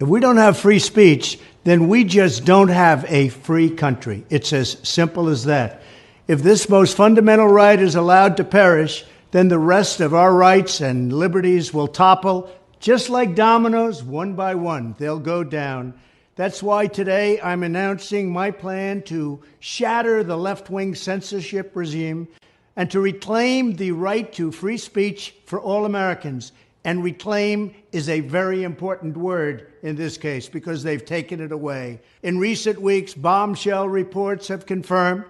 If we don't have free speech, then we just don't have a free country. It's as simple as that. If this most fundamental right is allowed to perish, then the rest of our rights and liberties will topple, just like dominoes, one by one. They'll go down. That's why today I'm announcing my plan to shatter the left-wing censorship regime and to reclaim the right to free speech for all Americans. And reclaim is a very important word in this case because they've taken it away. In recent weeks, bombshell reports have confirmed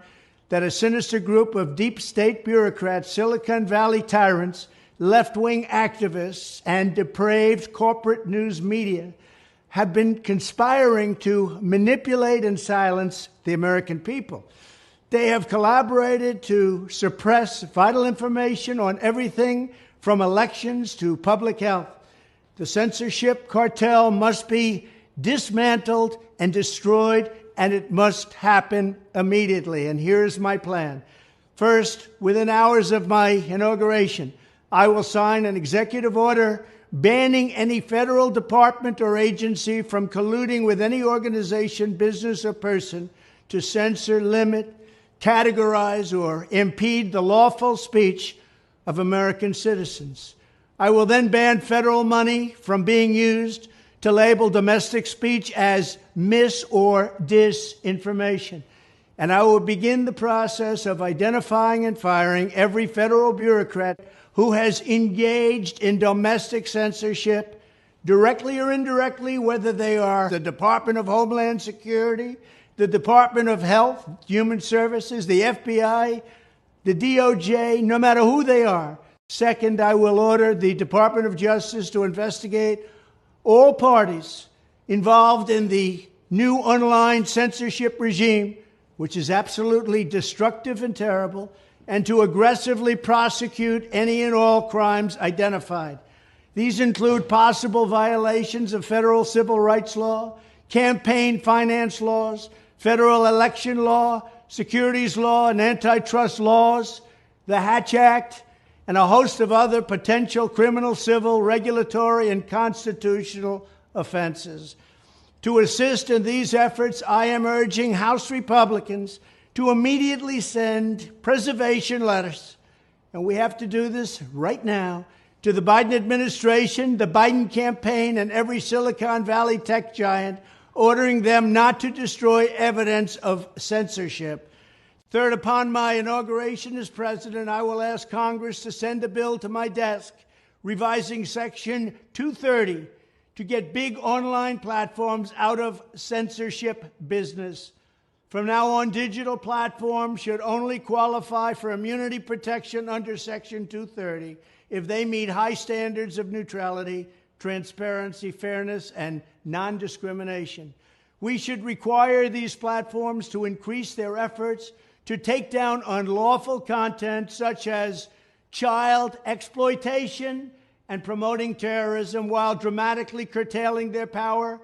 that a sinister group of deep state bureaucrats, Silicon Valley tyrants, left-wing activists, and depraved corporate news media have been conspiring to manipulate and silence the American people. They have collaborated to suppress vital information on everything from elections to public health. The censorship cartel must be dismantled and destroyed, and it must happen immediately. And here's my plan. First, within hours of my inauguration, I will sign an executive order banning any federal department or agency from colluding with any organization, business, or person to censor, limit, categorize, or impede the lawful speech of American citizens. I will then ban federal money from being used to label domestic speech as mis- or disinformation. And I will begin the process of identifying and firing every federal bureaucrat who has engaged in domestic censorship, directly or indirectly, whether they are the Department of Homeland Security, the Department of Health, Human Services, the FBI, the DOJ, no matter who they are. Second, I will order the Department of Justice to investigate all parties involved in the new online censorship regime, which is absolutely destructive and terrible, and to aggressively prosecute any and all crimes identified. These include possible violations of federal civil rights law, campaign finance laws, federal election law, securities law, and antitrust laws, the Hatch Act, and a host of other potential criminal, civil, regulatory, and constitutional offenses. To assist in these efforts, I am urging House Republicans to immediately send preservation letters, and we have to do this right now, to the Biden administration, the Biden campaign, and every Silicon Valley tech giant, ordering them not to destroy evidence of censorship. Third, upon my inauguration as president, I will ask Congress to send a bill to my desk revising Section 230 to get big online platforms out of censorship business. From now on, digital platforms should only qualify for immunity protection under Section 230 if they meet high standards of neutrality, transparency, fairness, and non-discrimination. We should require these platforms to increase their efforts to take down unlawful content such as child exploitation and promoting terrorism, while dramatically curtailing their power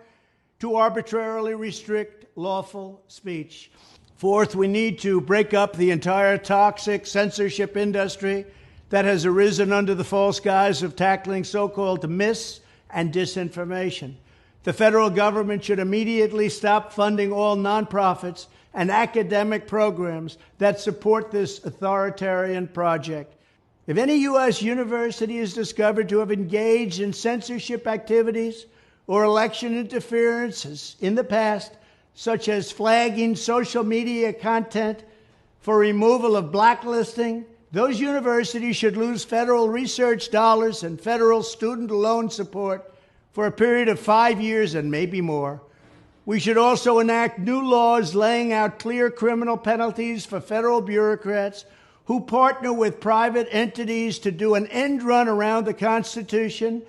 to arbitrarily restrict lawful speech. Fourth, we need to break up the entire toxic censorship industry that has arisen under the false guise of tackling so-called mis- and disinformation. The federal government should immediately stop funding all nonprofits and academic programs that support this authoritarian project. If any U.S. university is discovered to have engaged in censorship activities or election interferences in the past, such as flagging social media content for removal of blacklisting, those universities should lose federal research dollars and federal student loan support for a period of 5 years and maybe more. We should also enact new laws laying out clear criminal penalties for federal bureaucrats who partner with private entities to do an end run around the Constitution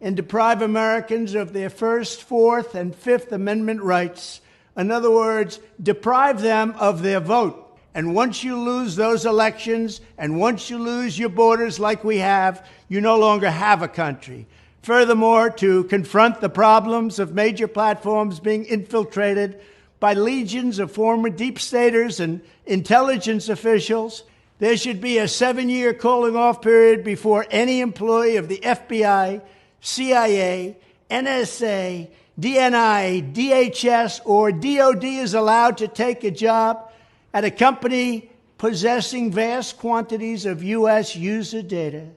and deprive Americans of their First, Fourth, and Fifth Amendment rights. In other words, deprive them of their vote. And once you lose those elections, and once you lose your borders like we have, you no longer have a country. Furthermore, to confront the problems of major platforms being infiltrated by legions of former deep staters and intelligence officials, there should be a 7-year cooling-off period before any employee of the FBI, CIA, NSA, DNI, DHS, or DOD is allowed to take a job at a company possessing vast quantities of U.S. user data.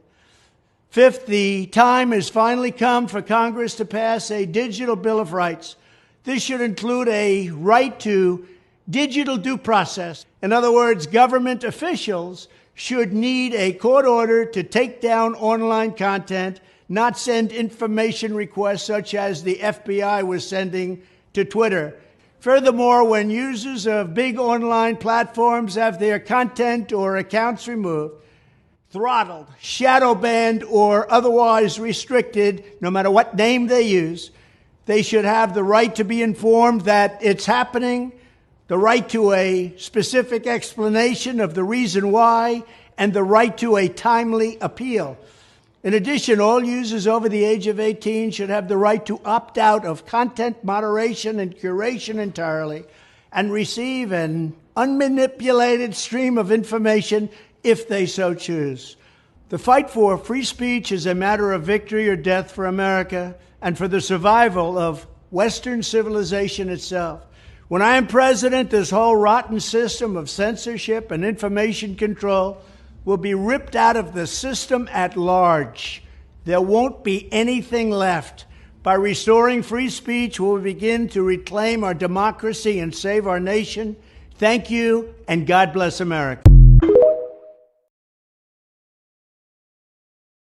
Fifth, the time has finally come for Congress to pass a digital Bill of Rights. This should include a right to digital due process. In other words, government officials should need a court order to take down online content, not send information requests such as the FBI was sending to Twitter. Furthermore, when users of big online platforms have their content or accounts removed, throttled, shadow banned, or otherwise restricted, no matter what name they use, they should have the right to be informed that it's happening, the right to a specific explanation of the reason why, and the right to a timely appeal. In addition, all users over the age of 18 should have the right to opt out of content moderation and curation entirely and receive an unmanipulated stream of information if they so choose. The fight for free speech is a matter of victory or death for America and for the survival of Western civilization itself. When I am president, this whole rotten system of censorship and information control will be ripped out of the system at large. There won't be anything left. By restoring free speech, we'll begin to reclaim our democracy and save our nation. Thank you, and God bless America.